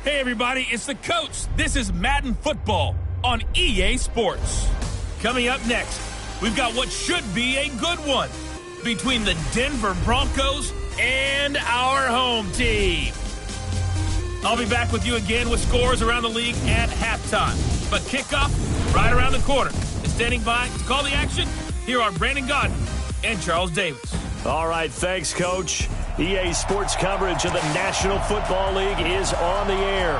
Hey everybody, it's the coach. This is Madden Football on EA Sports. Coming up next, we've got what should be a good one between the Denver Broncos and our home team. I'll be back with you again with scores around the league at halftime. But kickoff right around the corner. And standing by to call the action, here are Brandon Godden and Charles Davis. All right, thanks, Coach. EA Sports coverage of the National Football League is on the air.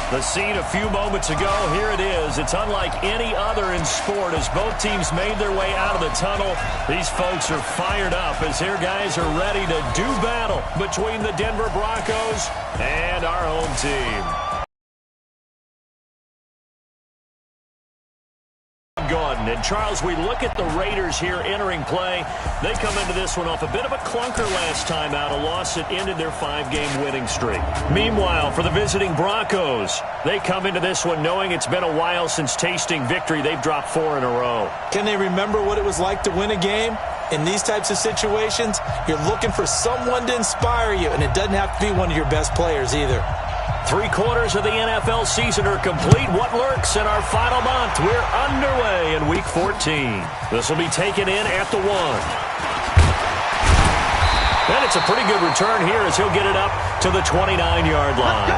The scene a few moments ago, here it is. It's unlike any other in sport as both teams made their way out of the tunnel. These folks are fired up as their guys are ready to do battle between the Denver Broncos and our home team. Gordon. And, Charles, we look at the Raiders here entering play. They come into this one off a bit of a clunker last time out, a loss that ended their 5-game winning streak. Meanwhile, for the visiting Broncos, they come into this one knowing it's been a while since tasting victory. They've dropped 4 in a row. Can they remember what it was like to win a game? In these types of situations, you're looking for someone to inspire you, and it doesn't have to be one of your best players either. 3/4 of the NFL season are complete. What lurks in our final month? We're underway in Week 14. This will be taken in at the 1. And it's a pretty good return here as he'll get it up to the 29-yard line.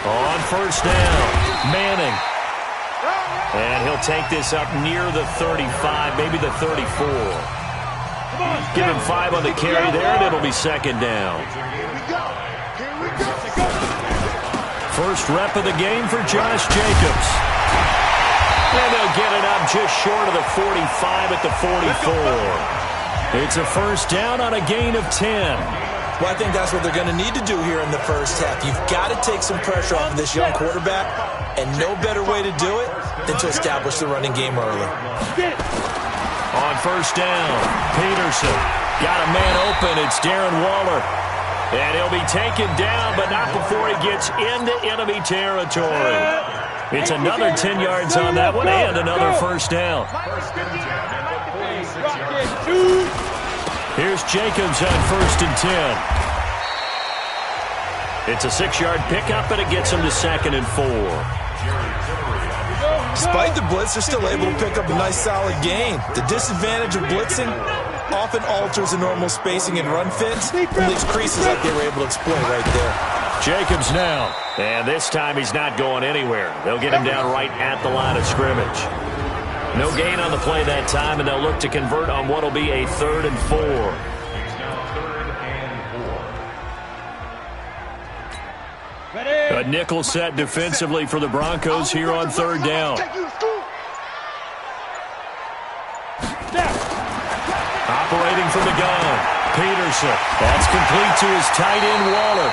On first down, Manning. And he'll take this up near the 35, maybe the 34. Give him 5 on the carry there, and it'll be second down. First rep of the game for Josh Jacobs. And they'll get it up just short of the 45 at the 44. It's a first down on a gain of 10. Well, I think that's what they're going to need to do here in the first half. You've got to take some pressure off of this young quarterback, and no better way to do it than to establish the running game early. On first down, Peterson got a man open. It's Darren Waller. And he'll be taken down, but not before he gets into enemy territory. It's another 10 yards on that one and another first down. Here's Jacobs on first and 10. It's a 6-yard pickup, and it gets him to 2nd and 4. Despite the blitz, they're still able to pick up a nice solid gain. The disadvantage of blitzing often alters the normal spacing and run fits and leaves creases like they were able to exploit right there. Jacobs now. And this time he's not going anywhere. They'll get him down right at the line of scrimmage. No gain on the play that time, and they'll look to convert on what will be a 3rd and 4. A nickel set defensively for the Broncos here on 3rd down. Operating from the gun, Peterson. That's complete to his tight end, Waller.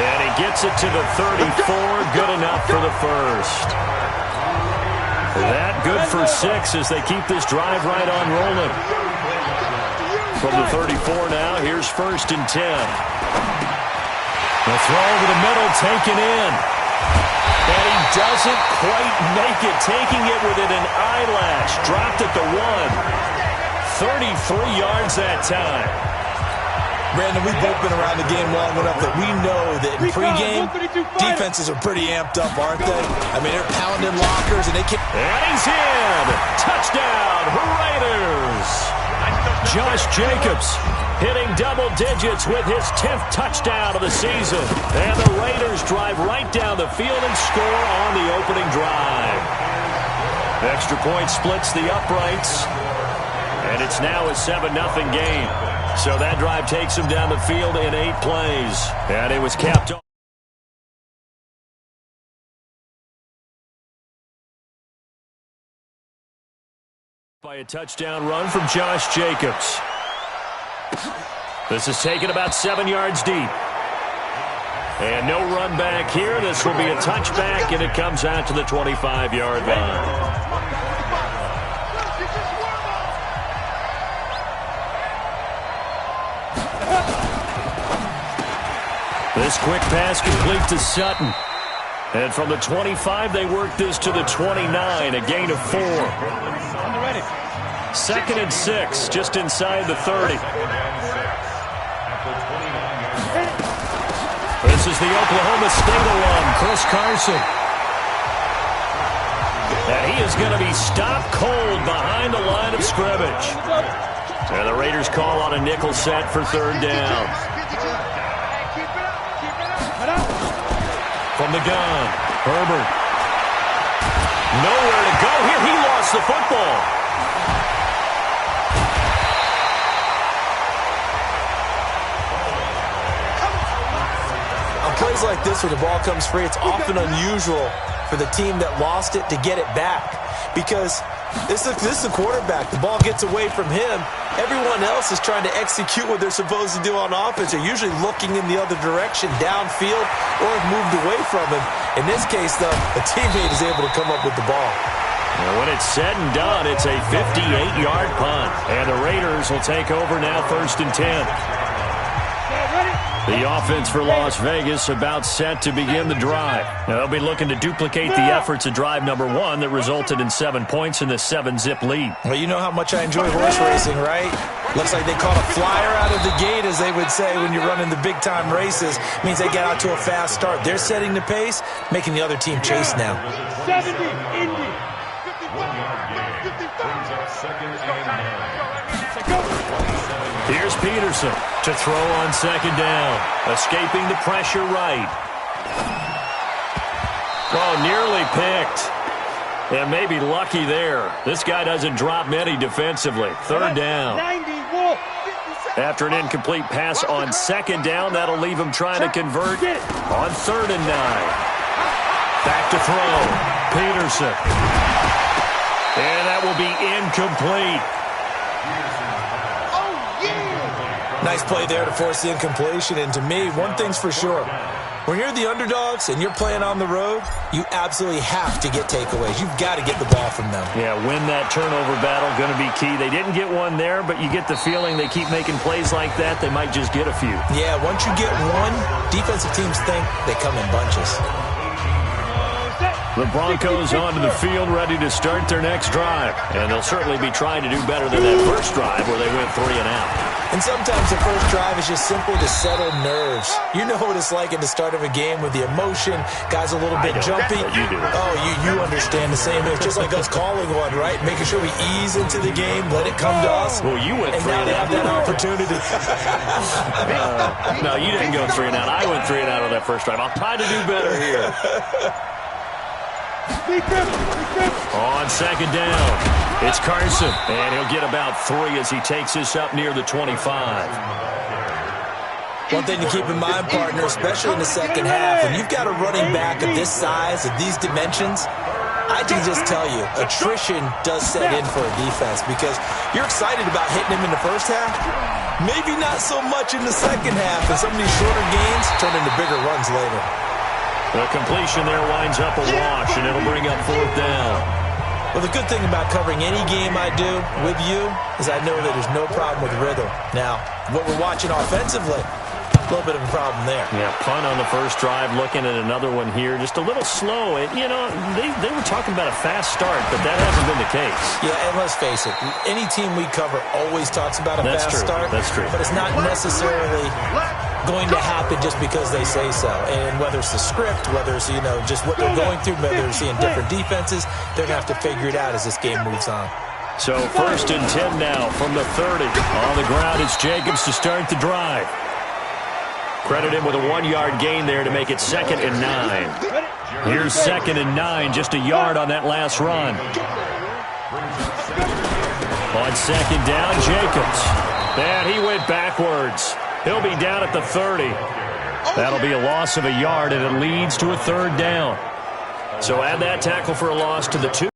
And he gets it to the 34. Good enough for the first. That good for 6 as they keep this drive right on rolling. From the 34 now, here's first and 10. The throw over the middle, taken in. And he doesn't quite make it, taking it within an eyelash. Dropped at the 1. 33 yards that time. Brandon, we've both been around the game long enough that we know that in pregame, defenses are pretty amped up, aren't they? I mean, they're pounding lockers, and they can't... And he's in! Touchdown, Raiders! Josh Jacobs hitting double digits with his 10th touchdown of the season. And the Raiders drive right down the field and score on the opening drive. Extra point splits the uprights. And it's now a 7-0 game. So that drive takes him down the field in 8 plays. And it was capped off by a touchdown run from Josh Jacobs. This is taken about 7 yards deep. And no run back here. This will be a touchback, and it comes out to the 25-yard line. This quick pass complete to Sutton. And from the 25, they work this to the 29, a gain of 4. Second and 6, just inside the 30. This is the Oklahoma State alum, Chris Carson. And he is going to be stopped cold behind the line of scrimmage. And the Raiders call on a nickel set for third down. From the gun, Herbert. Nowhere to go here. He lost the football. On plays like this where the ball comes free, it's often unusual for the team that lost it to get it back. Because this is a quarterback. The ball gets away from him. Everyone else is trying to execute what they're supposed to do on offense. They're usually looking in the other direction, downfield, or have moved away from him. In this case, though, a teammate is able to come up with the ball. And when it's said and done, it's a 58-yard punt. And the Raiders will take over now, 1st and 10. The offense for Las Vegas about set to begin the drive. Now, they'll be looking to duplicate the efforts of drive number 1 that resulted in 7 points in the 7-zip lead. Well, you know how much I enjoy horse racing, right? Looks like they caught a flyer out of the gate, as they would say when you're running the big-time races. Means they get out to a fast start. They're setting the pace, making the other team chase now. 70, Indy. 51. Here's Peterson to throw on 2nd down. Escaping the pressure right. Oh, nearly picked. And maybe lucky there. This guy doesn't drop many defensively. 3rd down. After an incomplete pass on 2nd down, that'll leave him trying to convert on 3rd and 9. Back to throw. Peterson. And that will be incomplete. Nice play there to force the incompletion. And to me, one thing's for sure. When you're the underdogs and you're playing on the road, you absolutely have to get takeaways. You've got to get the ball from them. Yeah, win that turnover battle, going to be key. They didn't get one there, but you get the feeling they keep making plays like that, they might just get a few. Yeah, once you get one, defensive teams think they come in bunches. The Broncos onto the field, ready to start their next drive. And they'll certainly be trying to do better than that first drive where they went 3 and out. And sometimes the first drive is just simply to settle nerves. You know what it's like at the start of a game with the emotion. Guys a little bit jumpy. You do. Oh, you understand the same. It's just like us calling one, right? Making sure we ease into the game, let it come to us. Well, you went 3 and out. And now they have that opportunity. No, you didn't go 3 and out. I went 3 and out on that first drive. I'll try to do better here. On 2nd down, it's Carson, and he'll get about 3 as he takes this up near the 25. One thing to keep in mind, partner, especially in the second half, when you've got a running back of this size, of these dimensions, I can just tell you, attrition does set in for a defense because you're excited about hitting him in the first half, maybe not so much in the second half, and some of these shorter gains turn into bigger runs later. The completion there winds up a wash, and it'll bring up 4th down. Well, the good thing about covering any game I do with you is I know that there's no problem with rhythm. Now, what we're watching offensively, a little bit of a problem there. Yeah, punt on the first drive, looking at another one here. Just a little slow. You know, they were talking about a fast start, but that hasn't been the case. Yeah, and let's face it, any team we cover always talks about a fast start. That's true. But it's not necessarily going to happen just because they say so. And whether it's the script, whether it's, just what they're going through, whether they're seeing different defenses, they're going to have to figure it out as this game moves on. So 1st and 10 now from the 30. On the ground, it's Jacobs to start the drive. Credit him with a 1-yard gain there to make it 2nd and 9. Here's 2nd and 9, just a yard on that last run. On 2nd down, Jacobs. And he went backwards. He'll be down at the 30. That'll be a loss of a yard, and it leads to a 3rd down. So add that tackle for a loss to the 2.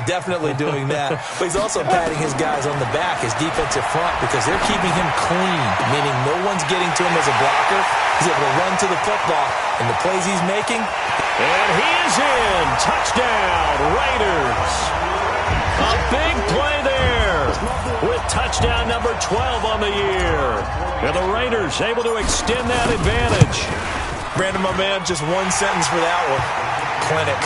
Definitely doing that. But he's also patting his guys on the back, his defensive front, because they're keeping him clean, meaning no one's getting to him as a blocker. He's able to run to the football, and the plays he's making. And he is in. Touchdown, Raiders. A big play there with touchdown number 12 on the year. And the Raiders able to extend that advantage. Brandon, my man, just one sentence for that one. Clinic.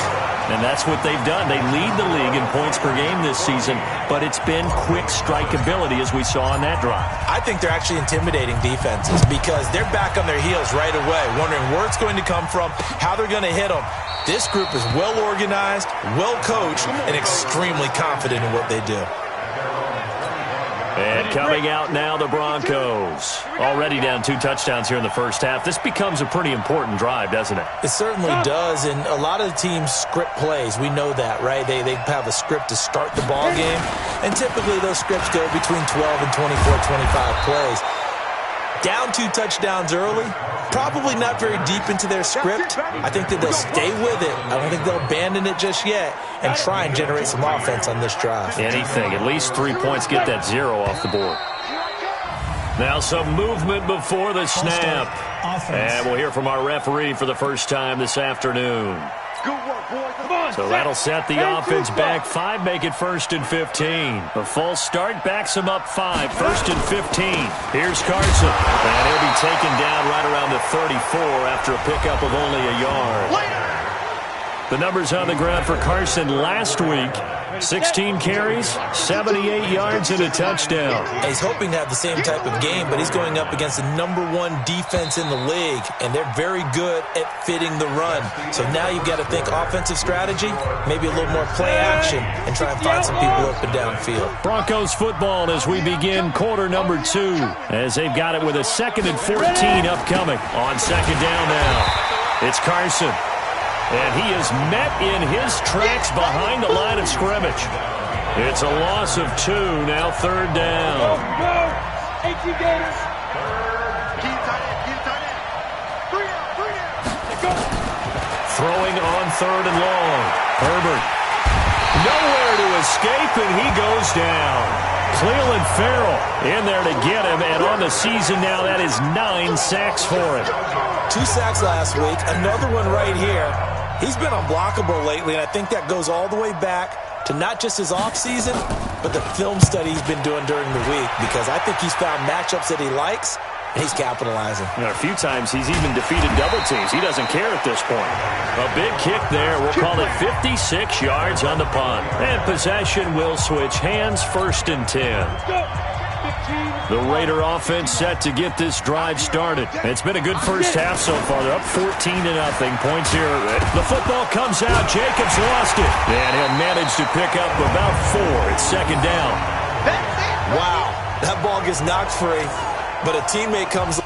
And that's what they've done. They lead the league in points per game this season, but it's been quick strike ability as we saw on that drive. I think they're actually intimidating defenses because they're back on their heels right away, wondering where it's going to come from, how they're going to hit them. This group is well organized, well coached, and extremely confident in what they do. And coming out now, the Broncos. Already down 2 touchdowns here in the first half. This becomes a pretty important drive, doesn't it? It certainly does, and a lot of the teams script plays. We know that, right? They have a script to start the ball game, and typically those scripts go between 12 and 24, 25 plays. Down 2 touchdowns early, probably not very deep into their script. I think that they'll stay with it. I don't think they'll abandon it just yet and try and generate some offense on this drive. Anything. At least 3 points. Get that 0 off the board. Now some movement before the snap. And we'll hear from our referee for the first time this afternoon. Good work, boy. Come on. So that'll set the offense back 5, make it 1st and 15. A false start backs him up 5, 1st and 15. Here's Carson. And he'll be taken down right around the 34 after a pickup of only a yard. The numbers on the ground for Carson last week. 16 carries, 78 yards, and a touchdown. He's hoping to have the same type of game, but he's going up against the #1 defense in the league, and they're very good at fitting the run. So now you've got to think offensive strategy, maybe a little more play action, and try and find some people up and downfield. Broncos football as we begin quarter number 2, as they've got it with a 2nd and 14 upcoming. On 2nd down now, it's Carson. And he is met in his tracks behind the line of scrimmage. It's a loss of 2, now 3rd down. Go, 18 Gators. Throwing on 3rd and long. Herbert. Nowhere to escape, and he goes down. Cleveland Farrell in there to get him, and on the season now, that is 9 sacks for him. 2 sacks last week, another one right here. He's been unblockable lately, and I think that goes all the way back to not just his offseason, but the film study he's been doing during the week, because I think he's found matchups that he likes, and he's capitalizing. A few times he's even defeated double teams. He doesn't care at this point. A big kick there. We'll call it 56 yards on the punt. And possession will switch hands, 1st and 10. The Raider offense set to get this drive started. It's been a good first half so far. They're up 14-0. Points here. The football comes out. Jacobs lost it. And he'll manage to pick up about 4. It's 2nd down. Wow. That ball gets knocked free, but a teammate comes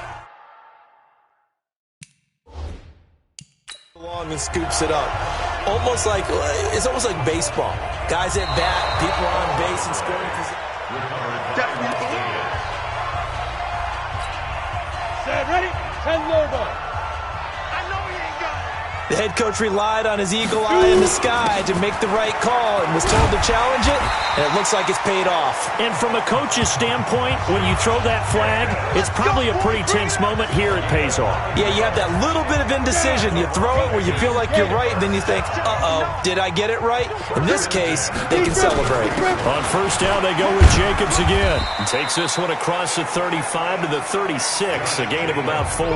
along and scoops it up. It's almost like baseball. Guys at bat, people on base and scoring position. Ready? 10 logo. The head coach relied on his eagle eye in the sky to make the right call and was told to challenge it, and it looks like it's paid off. And from a coach's standpoint, when you throw that flag, it's probably a pretty tense moment. Here it pays off. Yeah, you have that little bit of indecision. You throw it where you feel like you're right, and then you think, uh-oh, did I get it right? In this case, they can celebrate. On 1st down, they go with Jacobs again. Takes this one across the 35 to the 36, a gain of about 4.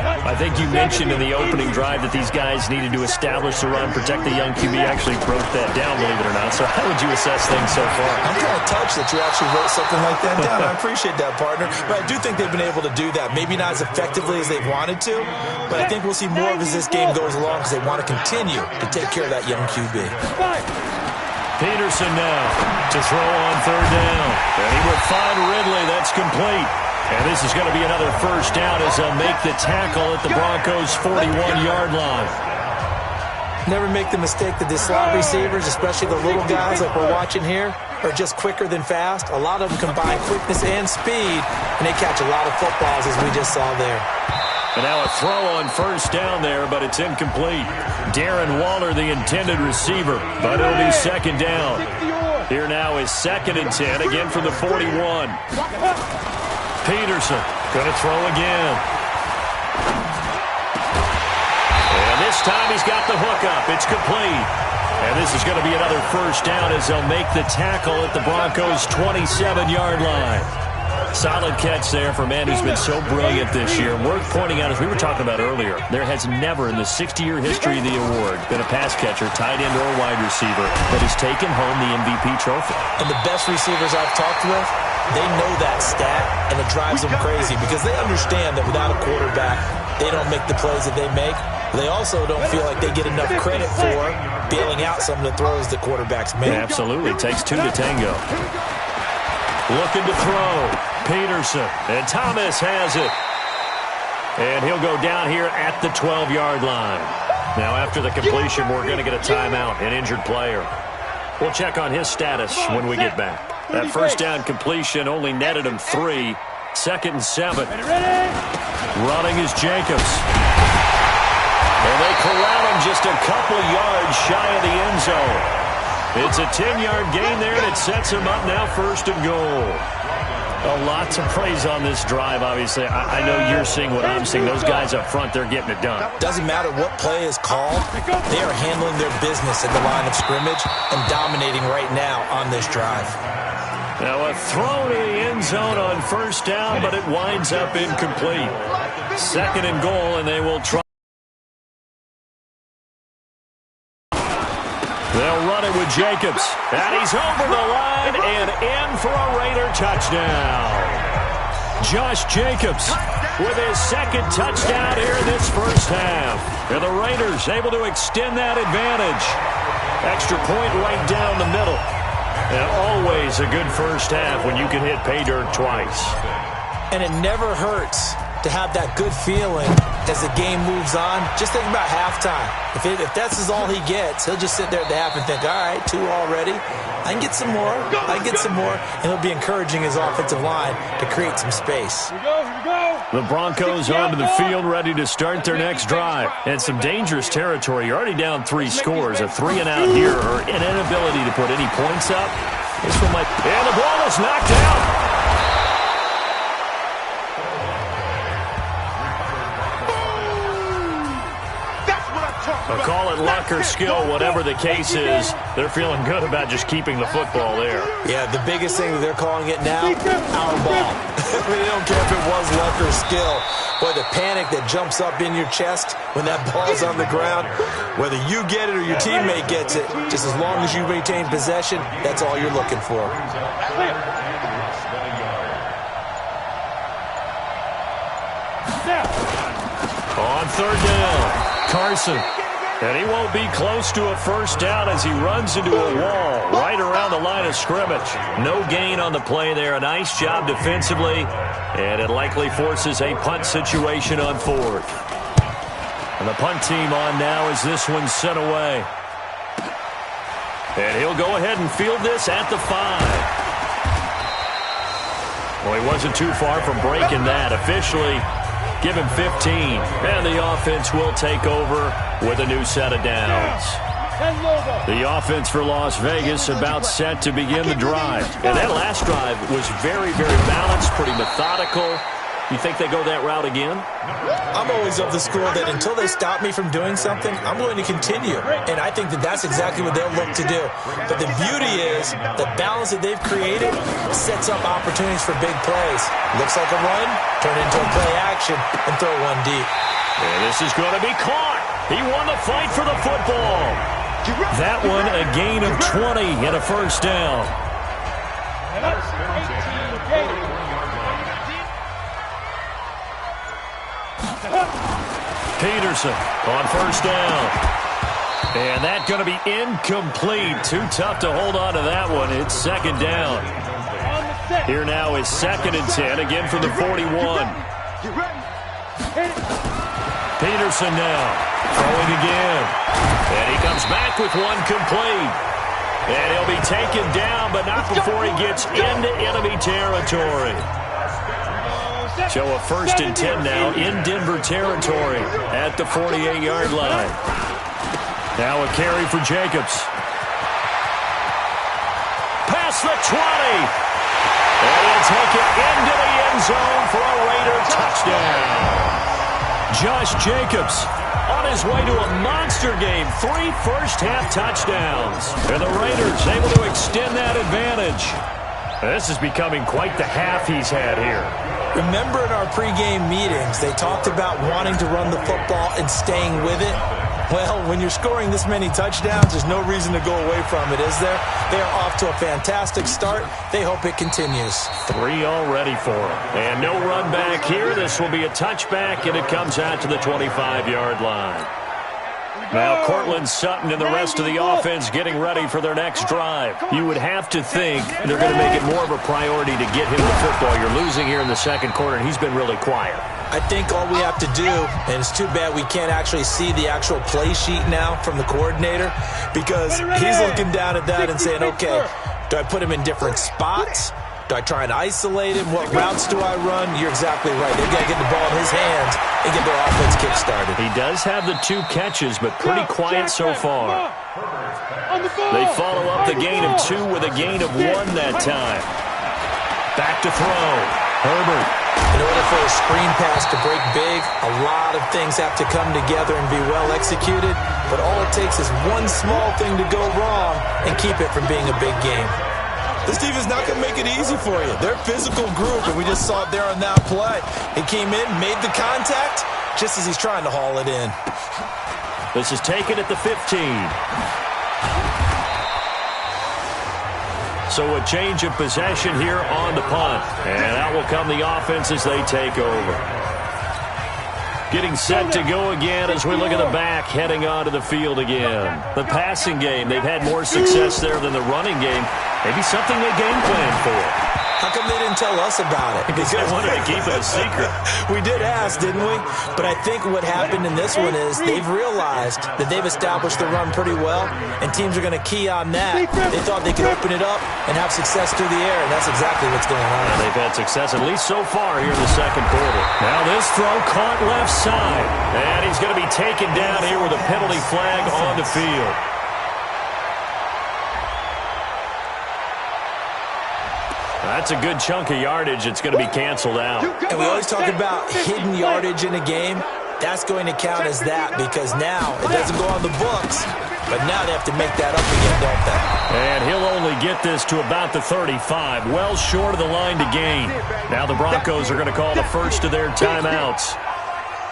I think you mentioned in the opening drive that these guys needed to establish the run, protect the young QB. Actually broke that down, believe it or not. So how would you assess things so far? I'm kind of touched that you actually wrote something like that down. I appreciate that, partner. But I do think they've been able to do that. Maybe not as effectively as they've wanted to, but I think we'll see more of as this game goes along because they want to continue to take care of that young QB. Peterson now to throw on 3rd down. And he will find Ridley. That's complete. And this is going to be another 1st down as they'll make the tackle at the Broncos' 41-yard line. Never make the mistake that the slot receivers, especially the little guys like we're watching here, are just quicker than fast. A lot of them combine quickness and speed, and they catch a lot of footballs, as we just saw there. And now a throw on 1st down there, but it's incomplete. Darren Waller, the intended receiver, but it'll be 2nd down. Here now is 2nd and 10, again from the 41. Peterson going to throw again. And this time he's got the hook up. It's complete. And this is going to be another first down as they'll make the tackle at the Broncos' 27-yard line. Solid catch there for a man who's been so brilliant this year. Worth pointing out, as we were talking about earlier, there has never in the 60-year history of the award been a pass catcher, tight end, or wide receiver that has taken home the MVP trophy. And the best receivers I've talked with, they know that stat, and it drives them crazy because they understand that without a quarterback, they don't make the plays that they make. They also don't feel like they get enough credit for bailing out some of the throws the quarterbacks make. Yeah, absolutely. It takes two to tango. Looking to throw. Peterson. And Thomas has it. And he'll go down here at the 12-yard line. Now, after the completion, we're going to get a timeout, an injured player. We'll check on his status when we get back. That first down completion only netted him 3. 2nd and 7. Running is Jacobs. And they corral him just a couple yards shy of the end zone. It's a 10-yard gain there, and it sets him up now 1st and goal. Lots of praise on this drive, obviously. I know you're seeing what I'm seeing. Those guys up front, they're getting it done. Doesn't matter what play is called. They are handling their business at the line of scrimmage and dominating right now on this drive. Now a throw to the end zone on 1st down, but it winds up incomplete. 2nd and goal, and they will try. They'll run it with Jacobs. And he's over the line and in for a Raider touchdown. Josh Jacobs with his 2nd touchdown here in this first half. And the Raiders able to extend that advantage. Extra point right down the middle. And always a good first half when you can hit pay dirt twice. And it never hurts to have that good feeling as the game moves on. Just think about halftime. If that's all he gets, he'll just sit there at the half and think, all right, 2 already. I can get some more. I can get some more. And he'll be encouraging his offensive line to create some space. Here we go. The Broncos onto the field ready to start their next drive. And some dangerous territory. You're already down 3 scores. A 3-and-out here or an inability to put any points up. This one might. And the ball is knocked out. I'll call it luck or skill, whatever the case is. They're feeling good about just keeping the football there. Yeah, the biggest thing that they're calling it now, our ball. They don't care if it was luck or skill. Boy, the panic that jumps up in your chest when that ball's on the ground, whether you get it or your teammate gets it, just as long as you maintain possession, that's all you're looking for. On 3rd down, Carson. And he won't be close to a first down as he runs into a wall right around the line of scrimmage. No gain on the play there. A nice job defensively. And it likely forces a punt situation on 4th. And the punt team on now as this one's sent away. And he'll go ahead and field this at the 5. Well, he wasn't too far from breaking that. Officially, give him 15. And the offense will take over with a new set of downs. The offense for Las Vegas about set to begin the drive. And that last drive was very, very balanced, pretty methodical. You think they go that route again? I'm always of the school that until they stop me from doing something, I'm going to continue. And I think that that's exactly what they'll look to do. But the beauty is the balance that they've created sets up opportunities for big plays. Looks like a run, turn into a play action, and throw one deep. And this is going to be caught. He won the fight for the football. That one a gain of 20 and a first down. Peterson on first down. And that's going to be incomplete. Too tough to hold on to that one. It's 2nd down. Here now is 2nd and 10, again from the 41. Peterson now throwing again. And he comes back with one complete. And he'll be taken down, but not before he gets into enemy territory. So a 1st and 10 now in Denver territory at the 48-yard line. Now a carry for Jacobs. Past the 20. And he'll take it into the end zone for a Raider touchdown. Josh Jacobs on his way to a monster game. 3 first-half touchdowns. And the Raiders able to extend that advantage. This is becoming quite the half he's had here. Remember in our pregame meetings, they talked about wanting to run the football and staying with it? Well, when you're scoring this many touchdowns, there's no reason to go away from it, is there? They are off to a fantastic start. They hope it continues. 3 already for them. And no run back here. This will be a touchback, and it comes out to the 25-yard line. Now Cortland Sutton and the rest of the offense getting ready for their next drive. You would have to think they're going to make it more of a priority to get him the football. You're losing here in the second quarter, and he's been really quiet. I think all we have to do, and it's too bad we can't actually see the actual play sheet now from the coordinator, because he's looking down at that and saying, okay, do I put him in different spots? Do I try and isolate him? What routes do I run? You're exactly right. They've got to get the ball in his hands and get their offense kick-started. He does have the 2 catches, but pretty quiet so far. They follow up the gain of 2 with a gain of 1 that time. Back to throw. Herbert. In order for a screen pass to break big, a lot of things have to come together and be well executed, but all it takes is one small thing to go wrong and keep it from being a big game. This defense is not going to make it easy for you. They're a physical group, and we just saw it there on that play. He came in, made the contact, just as he's trying to haul it in. This is taken at the 15. So a change of possession here on the punt. And out will come the offense as they take over. Getting set to go again as we look at the back, heading onto the field again. The passing game, they've had more success there than the running game. Maybe something they game plan for. How come they didn't tell us about it? Because they wanted to keep it a secret. We did ask, didn't we? But I think what happened in this one is they've realized that they've established the run pretty well, and teams are going to key on that. They thought they could open it up and have success through the air, and that's exactly what's going on. And they've had success, at least so far, here in the second quarter. Now this throw caught left side, and he's going to be taken down here with a penalty flag on the field. That's a good chunk of yardage. It's going to be canceled out. And we always talk about hidden yardage in a game. That's going to count as that because now it doesn't go on the books, but now they have to make that up again, don't they? And he'll only get this to about the 35, well short of the line to gain. Now the Broncos are going to call the first of their timeouts.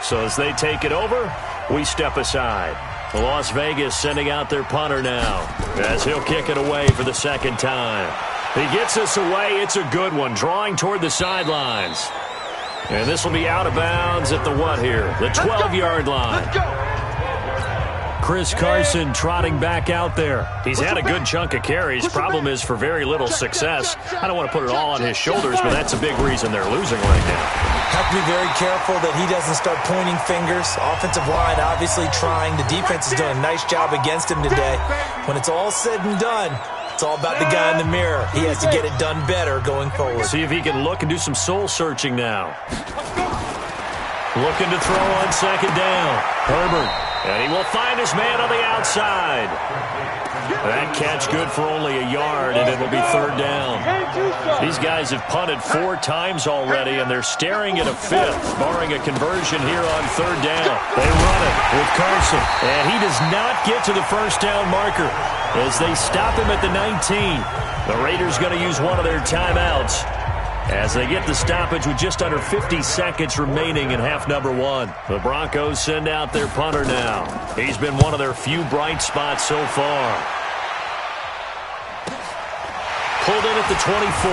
So as they take it over, we step aside. Las Vegas sending out their punter now as he'll kick it away for the second time. He gets us away. It's a good one, drawing toward the sidelines. And this will be out of bounds at the what here? The 12-yard line. Chris Carson trotting back out there. He's had a good chunk of carries. Problem is for very little success. I don't want to put it all on his shoulders, but that's a big reason they're losing right now. Have to be very careful that he doesn't start pointing fingers. Offensive line obviously trying. The defense is doing a nice job against him today. When it's all said and done, it's all about the guy in the mirror. He has to get it done better going forward. See if he can look and do some soul-searching now. Looking to throw on second down. Herbert. And he will find his man on the outside. That catch good for only a yard, and it will be third down. These guys have punted 4 times already, and they're staring at a 5th, barring a conversion here on third down. They run it with Carson, and he does not get to the first down marker as they stop him at the 19. The Raiders going to use one of their timeouts as they get the stoppage with just under 50 seconds remaining in half number 1. The Broncos send out their punter now. He's been one of their few bright spots so far. Pulled in at the 24.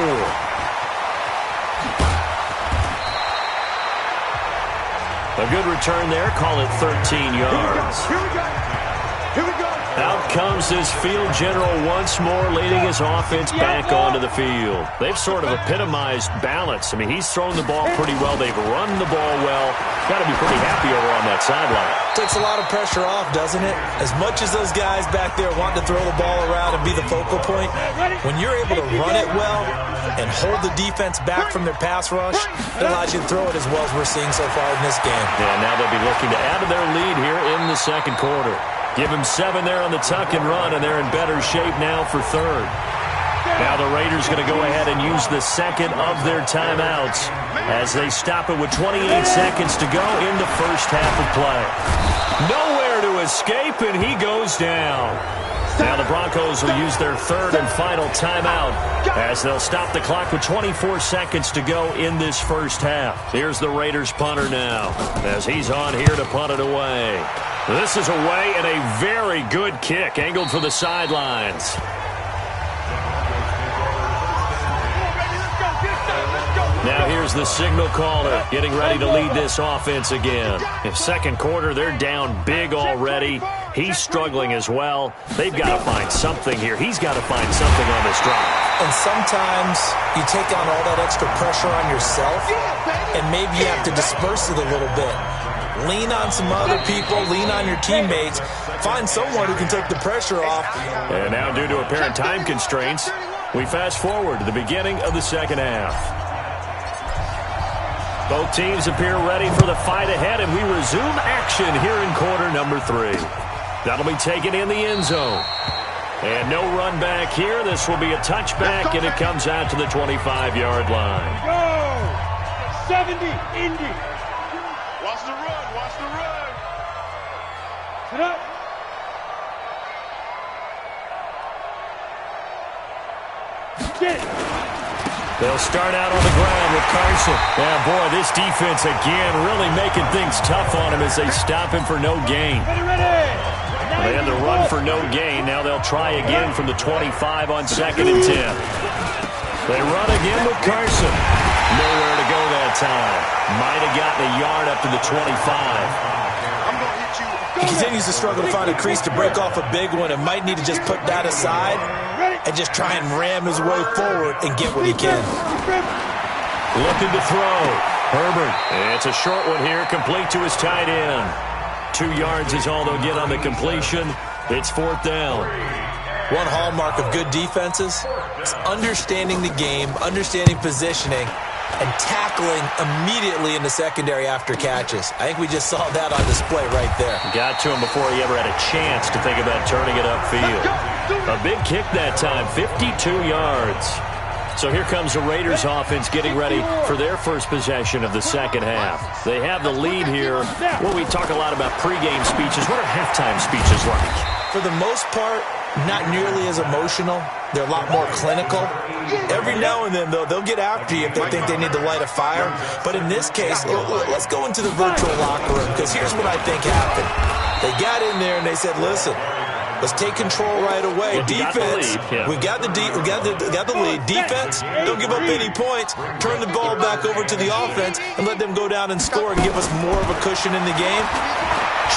A good return there. Call it 13 yards. Here we go. Out comes this field general once more, leading his offense back onto the field. They've sort of epitomized balance. I mean, he's thrown the ball pretty well. They've run the ball well. Got to be pretty happy over on that sideline. Takes a lot of pressure off, doesn't it? As much as those guys back there want to throw the ball around and be the focal point, when you're able to run it well and hold the defense back from their pass rush, it allows you to throw it as well as we're seeing so far in this game. Yeah, now they'll be looking to add to their lead here in the second quarter. Give him 7 there on the tuck and run, and they're in better shape now for third. Now the Raiders going to go ahead and use the second of their timeouts as they stop it with 28 seconds to go in the first half of play. Nowhere to escape, and he goes down. Now the Broncos will use their third and final timeout as they'll stop the clock with 24 seconds to go in this first half. Here's the Raiders punter now as he's on here to punt it away. This is away and a very good kick angled for the sidelines. Now here's the signal caller getting ready to lead this offense again. In second quarter, they're down big already. He's struggling as well. They've got to find something here. He's got to find something on this drive. And sometimes you take on all that extra pressure on yourself, and maybe you have to disperse it a little bit. Lean on some other people. Lean on your teammates. Find someone who can take the pressure off. And now, due to apparent time constraints, we fast forward to the beginning of the second half. Both teams appear ready for the fight ahead, and we resume action here in quarter number 3. That'll be taken in the end zone. And no run back here. This will be a touchback, and it comes out to the 25-yard line. Go! 70, Indy. Watch the run, watch the run. Sit up. Get it. They'll start out on the ground with Carson. Yeah, boy, this defense again really making things tough on him as they stop him for no gain. They had to run for no gain. Now they'll try again from the 25 on 2nd and 10. They run again with Carson. Nowhere to go that time. Might have gotten a yard up to the 25. He continues to struggle to find a crease to break off a big one and might need to just put that aside and just try and ram his way forward and get what he can. Looking to throw. Herbert. It's a short one here, complete to his tight end. 2 yards is all they'll get on the completion. It's 4th down. One hallmark of good defenses is understanding the game, understanding positioning, and tackling immediately in the secondary after catches. I think we just saw that on display right there. Got to him before he ever had a chance to think about turning it upfield. A big kick that time, 52 yards. So here comes the Raiders offense getting ready for their first possession of the second half. They have the lead here. Well, we talk a lot about pregame speeches. What are halftime speeches like? For the most part, not nearly as emotional. They're a lot more clinical. Every now and then, though, they'll get after you if they think they need to light a fire. But in this case, let's go into the virtual locker room, because here's what I think happened. They got in there and they said, listen, let's take control right away. Defense, we got the lead. Defense, don't give up any points. Turn the ball back over to the offense and let them go down and score and give us more of a cushion in the game.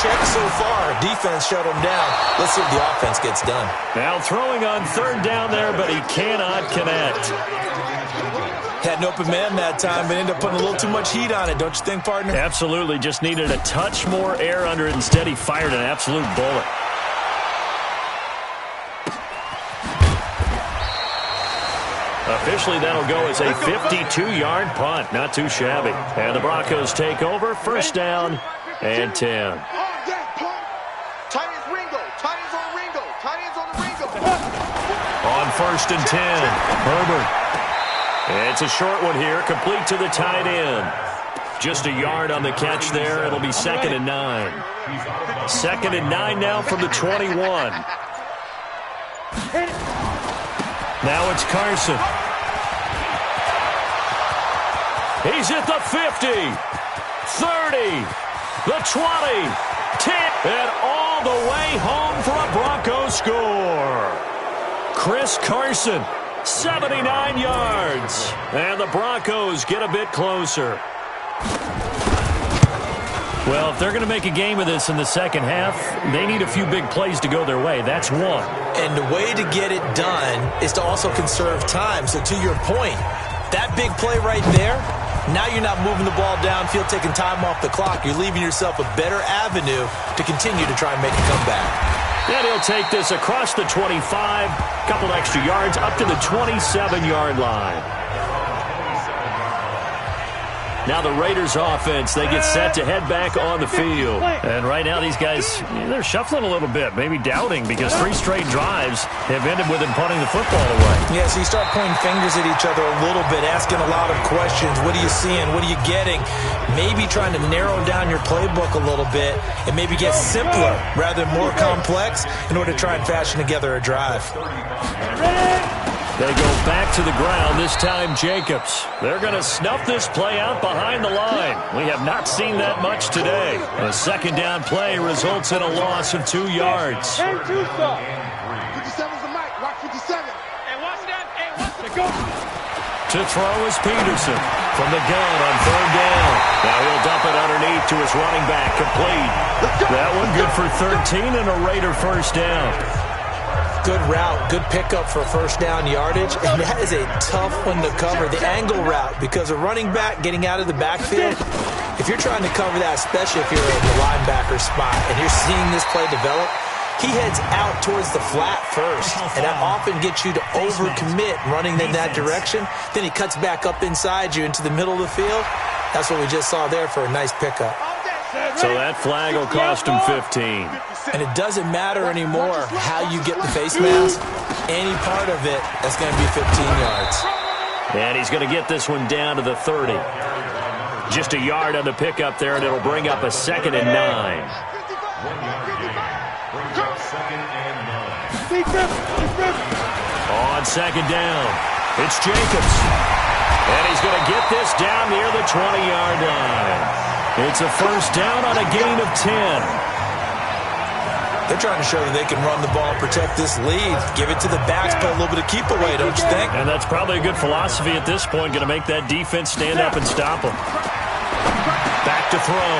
Check so far. Defense shut him down. Let's see if the offense gets done. Now throwing on 3rd down there, but he cannot connect. Had an open man that time, but ended up putting a little too much heat on it, don't you think, partner? Absolutely. Just needed a touch more air under it. Instead, he fired an absolute bullet. Officially, that'll go as a 52-yard punt. Not too shabby. And the Broncos take over. 1st down and 10. On 1st and 10, Herbert. It's a short one here, complete to the tight end. Just a yard on the catch there. It'll be 2nd and 9. 2nd and 9 now from the 21. Now it's Carson. He's at the 50, 30, the 20, 10, and all the way home for a Broncos score. Chris Carson, 79 yards, and the Broncos get a bit closer. Well, if they're going to make a game of this in the second half, they need a few big plays to go their way. That's one. And the way to get it done is to also conserve time. So to your point, that big play right there, now you're not moving the ball downfield, taking time off the clock. You're leaving yourself a better avenue to continue to try and make a comeback. And he'll take this across the 25, couple extra yards, up to the 27-yard line. Now the Raiders offense, they get set to head back on the field. And right now these guys, they're shuffling a little bit, maybe doubting, because 3 straight drives have ended with him punting the football away. Yeah, so you start pointing fingers at each other a little bit, asking a lot of questions. What are you seeing? What are you getting? Maybe trying to narrow down your playbook a little bit and maybe get simpler rather than more complex in order to try and fashion together a drive. They go back to the ground, this time Jacobs. They're going to snuff this play out behind the line. We have not seen that much today. A second down play results in a loss of 2 yards. 57's the mic. Watch 57. Hey, watch that. Hey, watch it. Go. To throw is Peterson from the gun on 3rd down. Now he'll dump it underneath to his running back, complete. That one good for 13 and a Raider first down. Good route, good pickup for first down yardage, and that is a tough one to cover, the angle route, because a running back getting out of the backfield, if you're trying to cover that, especially if you're in the linebacker spot and you're seeing this play develop, he heads out towards the flat first, and that often gets you to overcommit running in that direction. Then he cuts back up inside you into the middle of the field. That's what we just saw there for a nice pickup. So that flag will cost him 15. And it doesn't matter anymore how you get the face mask. Any part of it, that's going to be 15 yards. And he's going to get this one down to the 30. Just a yard on the pickup there, and it'll bring up a 2nd and 9. On 2nd down, it's Jacobs. And he's going to get this down near the 20-yard line. It's a first down on a gain of 10. They're trying to show that they can run the ball, protect this lead, give it to the backs, play a little bit of keep away, don't you think? And that's probably a good philosophy at this point, going to make that defense stand up and stop them. Back to throw.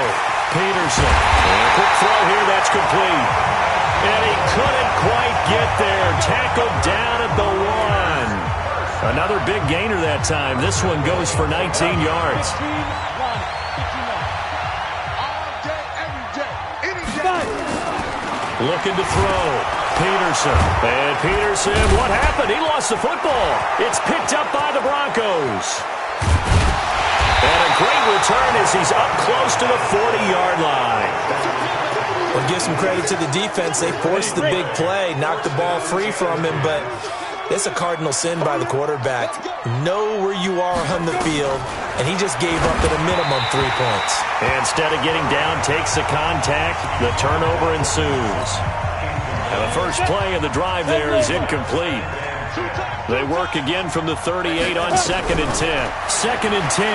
Peterson. And a quick throw here, that's complete. And he couldn't quite get there. Tackled down at the 1. Another big gainer that time. This one goes for 19 yards. Looking to throw. Peterson. And Peterson, what happened? He lost the football. It's picked up by the Broncos. And a great return as he's up close to the 40-yard line. Well, give some credit to the defense. They forced the big play, knocked the ball free from him, but it's a cardinal sin by the quarterback. Know where you are on the field, and he just gave up at a minimum 3 points. And instead of getting down, takes the contact. The turnover ensues. And the first play of the drive there is incomplete. They work again from the 38 on 2nd and 10. 2nd and 10.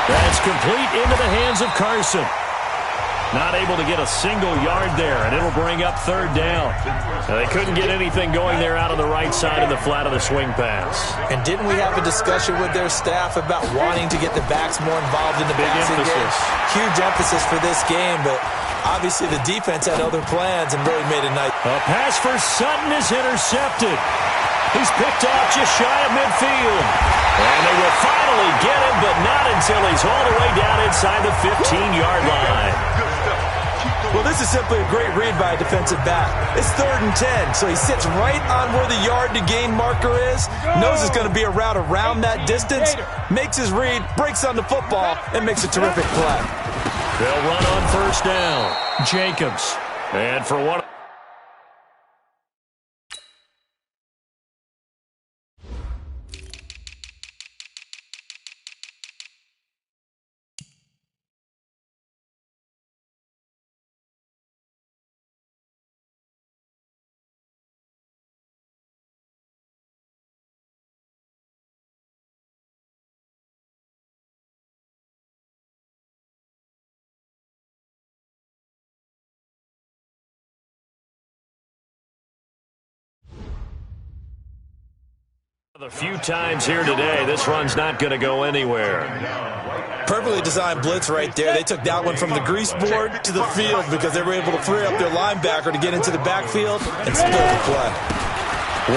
That's complete into the hands of Carson. Not able to get a single yard there, and it'll bring up 3rd down. Now, they couldn't get anything going there out on the right side of the flat of the swing pass. And didn't we have a discussion with their staff about wanting to get the backs more involved in the Big passing emphasis. game? Huge emphasis for this game, but obviously the defense had other plans and really made it nice. A pass for Sutton is intercepted. He's picked off just shy of midfield. And they will finally get him, but not until he's all the way down inside the 15-yard line. Well, this is simply a great read by a defensive back. It's 3rd and 10, so he sits right on where the yard-to-gain marker is, knows it's going to be a route around that distance, makes his read, breaks on the football, and makes a terrific play. They'll run on first down. Jacobs. And for one... The few times here today, this run's not going to go anywhere. Perfectly designed blitz right there. They took that one from the grease board to the field because they were able to free up their linebacker to get into the backfield and spill the play.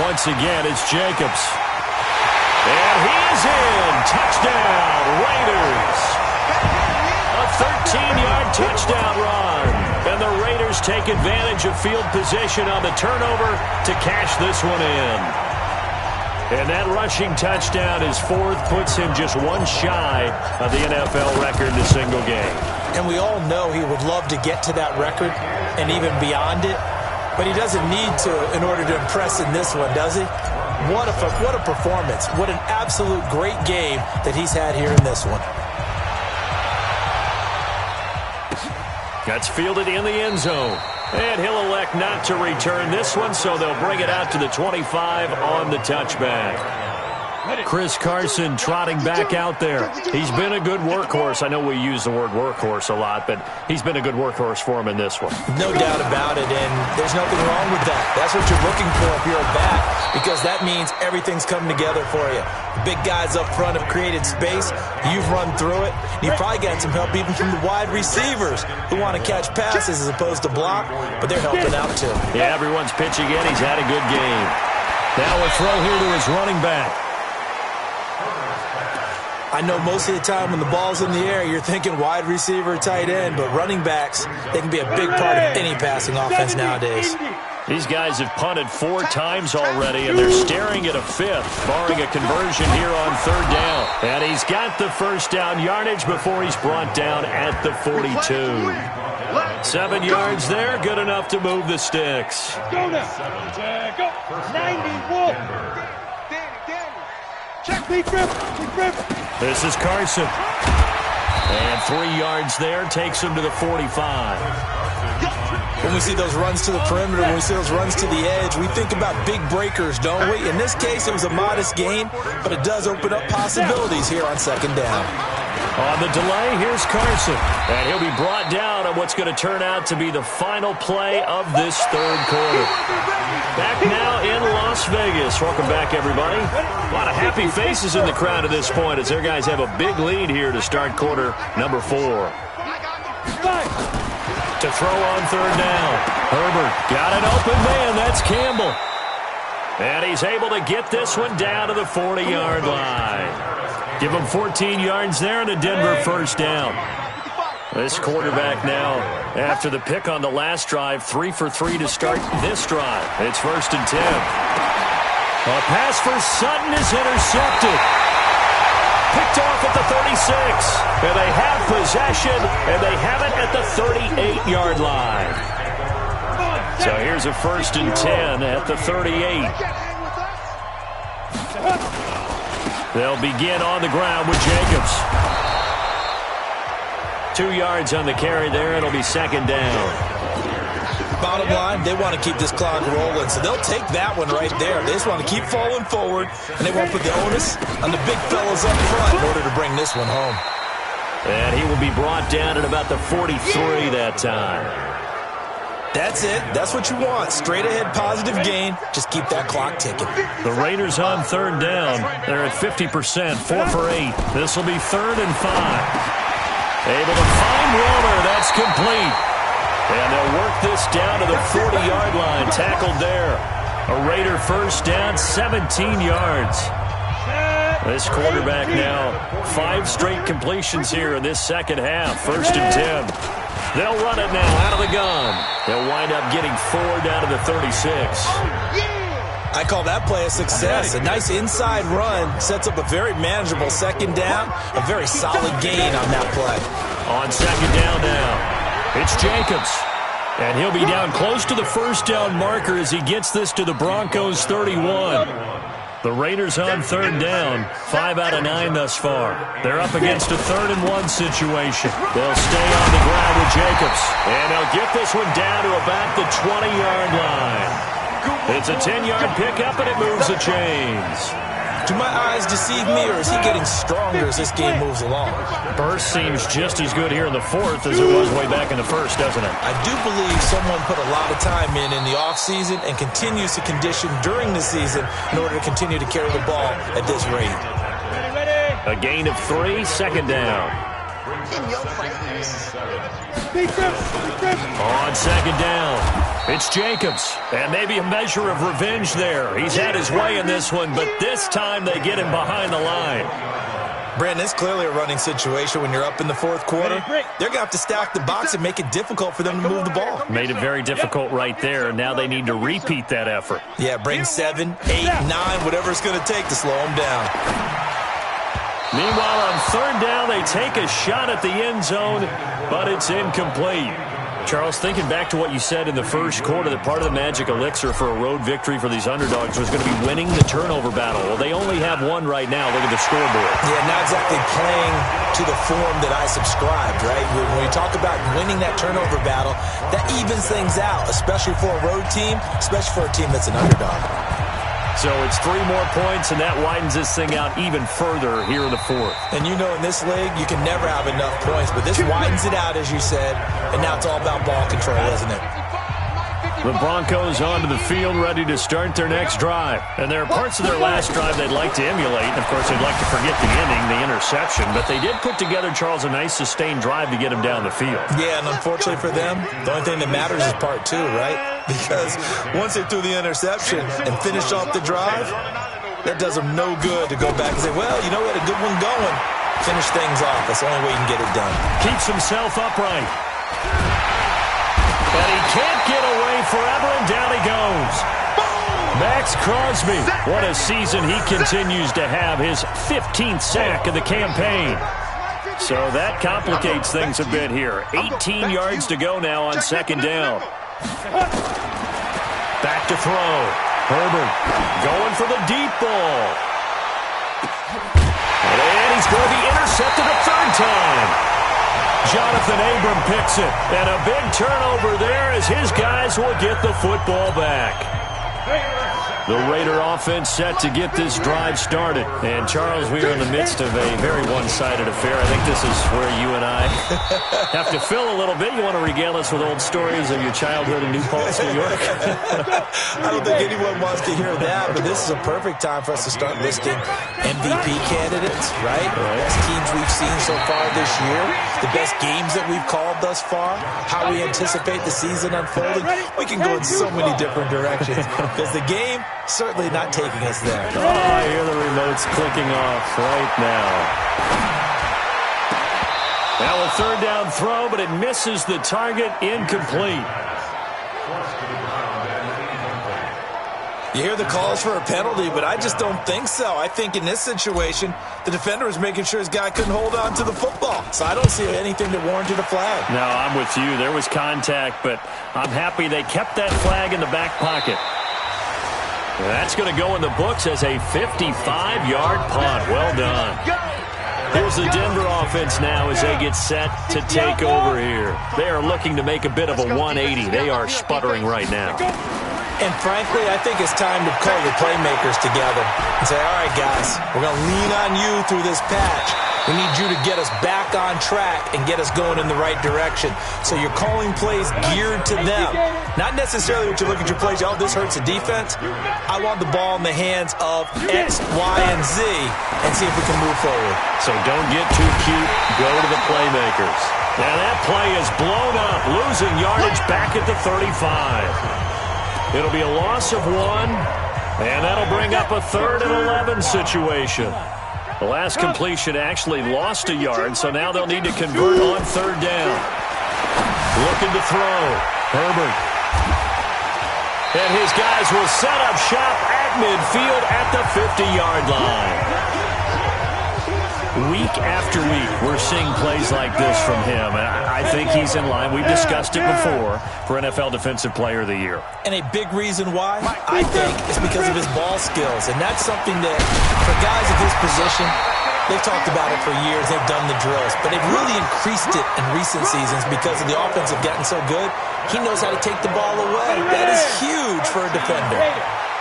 Once again, it's Jacobs. And he is in. Touchdown, Raiders. A 13-yard touchdown run. And the Raiders take advantage of field position on the turnover to cash this one in. And that rushing touchdown, his fourth, puts him just one shy of the NFL record in a single game. And we all know he would love to get to that record and even beyond it, but he doesn't need to in order to impress in this one, does he? What a performance. What an absolute great game that he's had here in this one. That's fielded in the end zone. And he'll elect not to return this one, so they'll bring it out to the 25 on the touchback. Chris Carson trotting back out there. He's been a good workhorse. I know we use the word workhorse a lot, but he's been a good workhorse for him in this one. No doubt about it, and there's nothing wrong with that. That's what you're looking for if you're a back, because that means everything's coming together for you. The big guys up front have created space. You've run through it. You've probably got some help even from the wide receivers who want to catch passes as opposed to block, but they're helping out too. Yeah, everyone's pitching in. He's had a good game. Now a throw here to his running back. I know most of the time when the ball's in the air, you're thinking wide receiver, tight end, but running backs, they can be a big part of any passing offense nowadays. These guys have punted 4 times already, and they're staring at a 5th, barring a conversion here on 3rd down. And he's got the first down yardage before he's brought down at the 42. 7 yards there, good enough to move the sticks. Go now. Go. 91. Check me, Griff. This is Carson. And 3 yards there takes him to the 45. When we see those runs to the perimeter, when we see those runs to the edge, we think about big breakers, don't we? In this case, it was a modest gain, but it does open up possibilities here on 2nd down. On the delay, here's Carson. And he'll be brought down on what's going to turn out to be the final play of this 3rd quarter. Back now in Las Vegas. Welcome back, everybody. A lot of happy faces in the crowd at this point as their guys have a big lead here to start quarter number 4. To throw on 3rd down. Herbert got an open man. That's Campbell. And he's able to get this one down to the 40-yard line. Give him 14 yards there and a Denver first down. This quarterback now, after the pick on the last drive, 3 for 3 to start this drive. It's 1st and 10. A pass for Sutton is intercepted. Picked off at the 36. And they have possession, and they have it at the 38-yard line. So here's a 1st and 10 at the 38. They'll begin on the ground with Jacobs. 2 yards on the carry there. It'll be 2nd down. Bottom line, they want to keep this clock rolling, so they'll take that one right there. They just want to keep falling forward, and they won't put the onus on the big fellas up front in order to bring this one home. And he will be brought down at about the 43 that time. That's it. That's what you want. Straight ahead positive gain. Just keep that clock ticking. The Raiders on 3rd down. They're at 50%, 4 for 8. This will be 3rd and 5. Able to find Wilner. That's complete. And they'll work this down to the 40-yard line. Tackled there. A Raider first down, 17 yards. This quarterback now, 5 straight completions here in this second half. 1st and 10. They'll run it now out of the gun. They'll wind up getting 4 down to the 36. I call that play a success. A nice inside run sets up a very manageable 2nd down. A very solid gain on that play. On 2nd down now, it's Jacobs. And he'll be down close to the first down marker as he gets this to the Broncos 31. The Raiders on 3rd down, 5 out of 9 thus far. They're up against a 3rd and 1 situation. They'll stay on the ground with Jacobs. And they'll get this one down to about the 20-yard line. It's a 10-yard pickup, and it moves the chains. Do my eyes deceive me, or is he getting stronger as this game moves along? Burst seems just as good here in the 4th as it was way back in the 1st, doesn't it? I do believe someone put a lot of time in the offseason and continues to condition during the season in order to continue to carry the ball at this rate. A gain of 3, 2nd down. On 2nd down, it's Jacobs. And maybe a measure of revenge there. He's had his way in this one, but this time they get him behind the line. Brandon, it's clearly a running situation when you're up in the fourth quarter. They're going to have to stack the box and make it difficult for them to move the ball. Made it very difficult right there. Now they need to repeat that effort. Yeah, bring 7, 8, 9, whatever it's going to take to slow them down. Meanwhile, on third down, they take a shot at the end zone, but it's incomplete. Charles, thinking back to what you said in the first quarter, that part of the magic elixir for a road victory for these underdogs was going to be winning the turnover battle. Well, they only have one right now. Look at the scoreboard. Yeah, not exactly playing to the form that I subscribed, right? When we talk about winning that turnover battle, that evens things out, especially for a road team, especially for a team that's an underdog. So it's 3 more points, and that widens this thing out even further here in the fourth. And you know in this league, you can never have enough points, but this widens it out, as you said, and now it's all about ball control, isn't it? The Broncos onto the field, ready to start their next drive. And there are parts of their last drive they'd like to emulate. And, of course, they'd like to forget the inning, the interception. But they did put together, Charles, a nice sustained drive to get him down the field. Yeah, and unfortunately for them, the only thing that matters is part 2, right? Because once they threw the interception and finished off the drive, that does them no good to go back and say, well, you know, we had a good one going. Finish things off. That's the only way you can get it done. Keeps himself upright. But he can't get away forever, and down he goes. Max Crosby, what a season he continues to have, his 15th sack of the campaign. So that complicates things a bit here. 18 yards to go now on second down. Back to throw. Herbert going for the deep ball. And he's going to be intercepted a third time. Jonathan Abram picks it, and a big turnover there as his guys will get the football back. The Raider offense set to get this drive started. And, Charles, we are in the midst of a very one-sided affair. I think this is where you and I have to fill a little bit. You want to regale us with old stories of your childhood in New Paltz, New York? I don't think anyone wants to hear that, but this is a perfect time for us to start listing MVP candidates, right? The best teams we've seen so far this year, the best games that we've called thus far, how we anticipate the season unfolding. We can go in so many different directions because the game certainly not taking us there. Oh, I hear the remotes clicking off right now. Now a third down throw, but it misses the target, incomplete. You hear the calls for a penalty, but I just don't think so. I think in this situation, the defender was making sure his guy couldn't hold on to the football. So I don't see anything that warranted a flag. No, I'm with you. There was contact, but I'm happy they kept that flag in the back pocket. That's going to go in the books as a 55-yard punt. Well done. Here's the Denver offense now as they get set to take over here. They are looking to make a bit of a 180. They are sputtering right now. And frankly, I think it's time to call your playmakers together and say, all right, guys, we're going to lean on you through this patch. We need you to get us back on track and get us going in the right direction. So you're calling plays geared to them. Not necessarily what you look at your plays, oh, this hurts the defense. I want the ball in the hands of X, Y, and Z and see if we can move forward. So don't get too cute. Go to the playmakers. Now that play is blown up, losing yardage back at the 35. It'll be a loss of 1, and that'll bring up a 3rd and 11 situation. The last completion actually lost a yard, so now they'll need to convert on third down. Looking to throw. Herbert. And his guys will set up shop at midfield at the 50-yard line. Week after week, we're seeing plays like this from him. And I think he's in line. We've discussed it before for NFL Defensive Player of the Year. And a big reason why, I think, is because of his ball skills. And that's something that, for guys of his position, they've talked about it for years. They've done the drills. But they've really increased it in recent seasons because of the offense have gotten so good. He knows how to take the ball away. That is huge for a defender.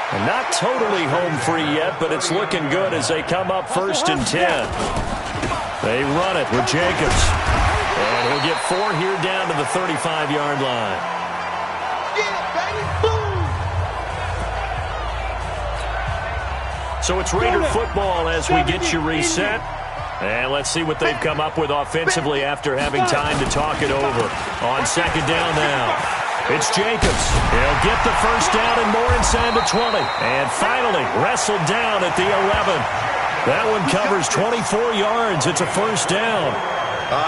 And not totally home free yet, but it's looking good as they come up 1st and 10. They run it with Jacobs. And he'll get 4 here down to the 35-yard line. So it's Raider football as we get you reset. And let's see what they've come up with offensively after having time to talk it over. On second down now. It's Jacobs. He'll get the first down and more inside the 20. And finally wrestled down at the 11. That one covers 24 yards. It's a first down.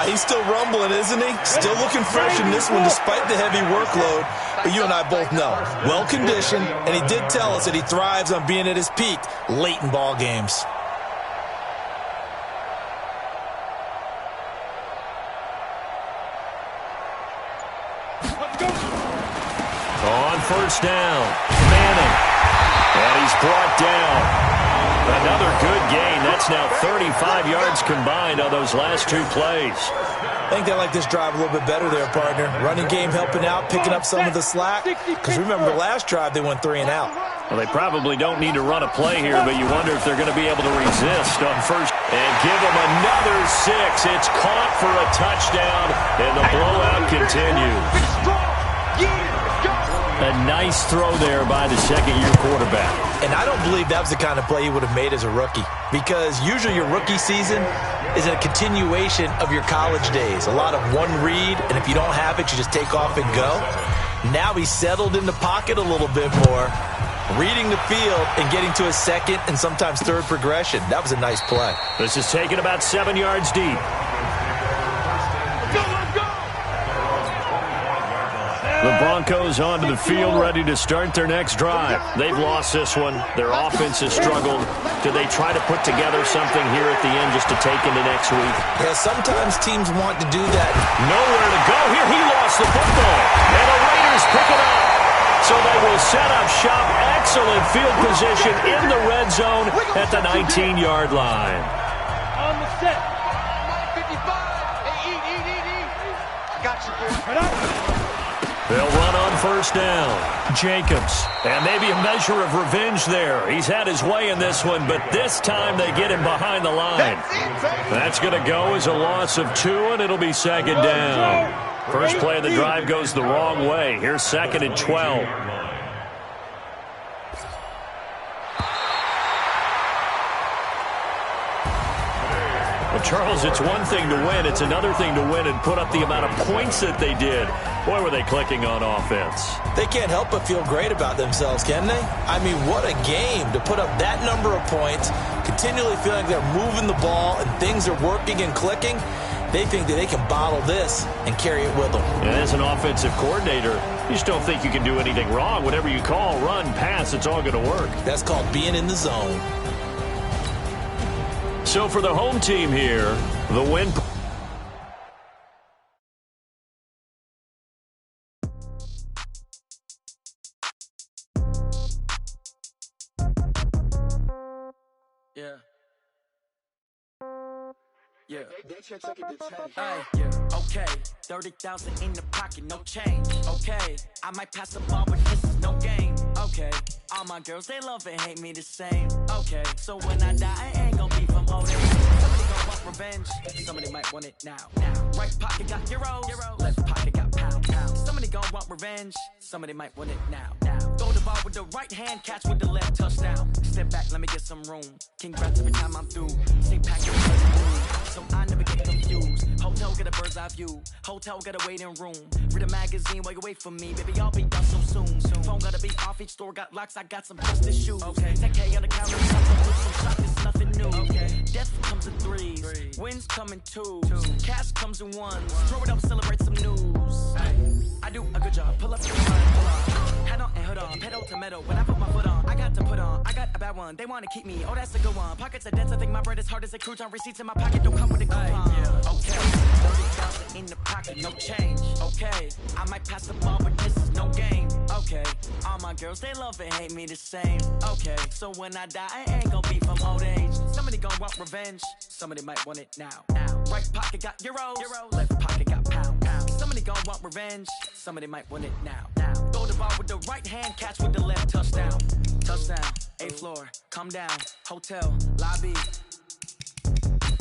He's still rumbling, isn't he? Still looking fresh in this one despite the heavy workload. But you and I both know, well-conditioned, and he did tell us that he thrives on being at his peak late in ball games. On first down, Manning. And he's brought down. Another good gain. That's now 35 yards combined on those last two plays. I think they like this drive a little bit better there, partner. Running game helping out, picking up some of the slack. Because remember, the last drive they went 3 and out. Well, they probably don't need to run a play here, but you wonder if they're going to be able to resist on first. And give them another 6. It's caught for a touchdown, and the blowout continues. A nice throw there by the second-year quarterback. And I don't believe that was the kind of play he would have made as a rookie. Because usually your rookie season is a continuation of your college days. A lot of one read, and if you don't have it, you just take off and go. Now he's settled in the pocket a little bit more, reading the field and getting to a second and sometimes third progression. That was a nice play. This is taken about 7 yards deep. The Broncos onto the field, ready to start their next drive. They've lost this one. Their offense has struggled. Do they try to put together something here at the end just to take into next week? Yeah, sometimes teams want to do that. Nowhere to go. Here he lost the football. And the Raiders pick it up. So they will set up shop. Excellent field position in the red zone at the 19-yard line. On the set. 55. Hey, eat. I got you, boy. They'll run on first down. Jacobs. And maybe a measure of revenge there. He's had his way in this one, but this time they get him behind the line. That's going to go as a loss of 2, and it'll be second down. First play of the drive goes the wrong way. Here's second and 12. Well, Charles, it's one thing to win. It's another thing to win and put up the amount of points that they did. Boy, were they clicking on offense. They can't help but feel great about themselves, can they? I mean, what a game to put up that number of points, continually feeling like they're moving the ball and things are working and clicking. They think that they can bottle this and carry it with them. And as an offensive coordinator, you just don't think you can do anything wrong. Whatever you call, run, pass, it's all going to work. That's called being in the zone. So for the home team here, the win. Yeah. Okay. 30,000 in the pocket, no change. Okay. I might pass the ball, but this is no game. Okay. All my girls, they love and hate me the same. Okay. So when I die, I ain't gonna be from old age. Somebody gonna want revenge. Somebody might want it now. Right pocket got euros. Left pocket got pounds. Somebody gonna want revenge. Somebody might want it now. Throw the ball with the right hand, catch with the left, touchdown. Step back, let me get some room. Congrats every time I'm through. Stay packed so I never get confused. Hotel get a bird's eye view. Hotel get a waiting room. Read a magazine while you wait for me. Baby, I'll be done so soon. Phone gotta be off, each store got locks. I got some busted shoes. Okay. 10K on the counter, some shop, it's nothing new. Okay. Death comes in threes. Wins come in twos. Cash comes in ones. Throw it up, celebrate some news. I do a good job. Pull up your mind, pull on. Head on and hood on. Pedal to metal. When I put my foot on, I got to put on. I got a bad one. They want to keep me. Oh, that's a good one. Pockets are dense. I think my bread is hard as a crouton. Receipts in my pocket don't come with a coupon. Okay. 30,000 in the pocket, no change. Okay. I might pass the ball, but this is no game. Okay. All my girls, they love and hate me the same. Okay. So when I die, I ain't gonna be from old age. Somebody gonna want revenge. Somebody might want it now. Right pocket got euros. Left pocket got pounds. Somebody gonna want revenge. Somebody might want it now. Throw the ball with the right hand, catch with the left, touchdown. Touchdown, 8th floor, come down, hotel, lobby.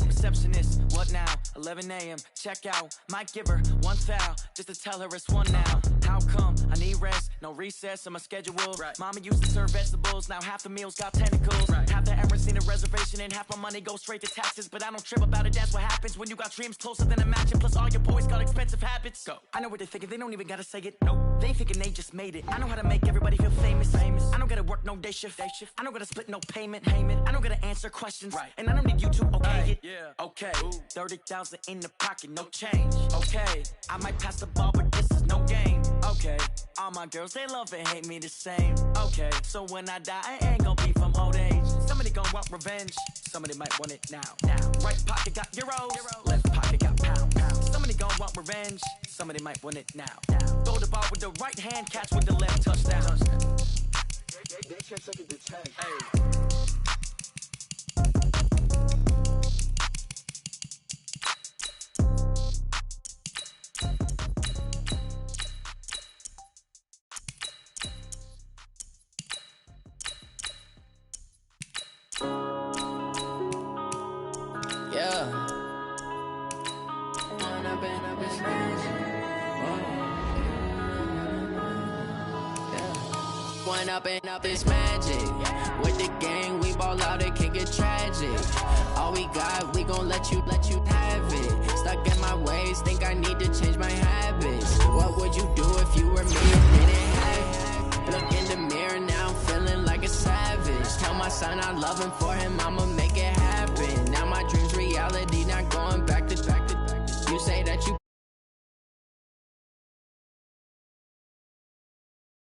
Receptionist, what now? 11 a.m., check out. Might give her one foul, just to tell her it's one now. How come? I need rest, no recess in my schedule. Right. Mama used to serve vegetables, now half the meals got tentacles. Right. Half the errands need a reservation, and half my money goes straight to taxes. But I don't trip about it, that's what happens when you got dreams closer than a match. And plus all your boys got expensive habits. Go. I know what they're thinking, they don't even gotta say it. Nope. They thinking they just made it. I know how to make everybody feel famous. I don't gotta work no day shift. I don't gotta split no payment. I don't gotta answer questions. And I don't need you to okay it. Okay. 30,000 in the pocket, no change. Okay. I might pass the ball, but this is no game. Okay. All my girls, they love and hate me the same. Okay. So when I die, I ain't gonna be from old age. Somebody gonna want revenge. Somebody might want it now. Right pocket got euros. Left pocket got pounds. Somebody gonna want revenge. Somebody might want it now. Throw the ball with the right hand, catch with the left, touchdown. They can't take it to 10. Up is magic. With the gang, we ball out, it can get tragic. All we got, we gon' let you have it. Stuck in my ways, think I need to change my habits. What would you do if you were me and didn't have it? Look in the mirror now, I'm feeling like a savage. Tell my son I love him, for him I'ma make it happen. Now my dreams reality, not going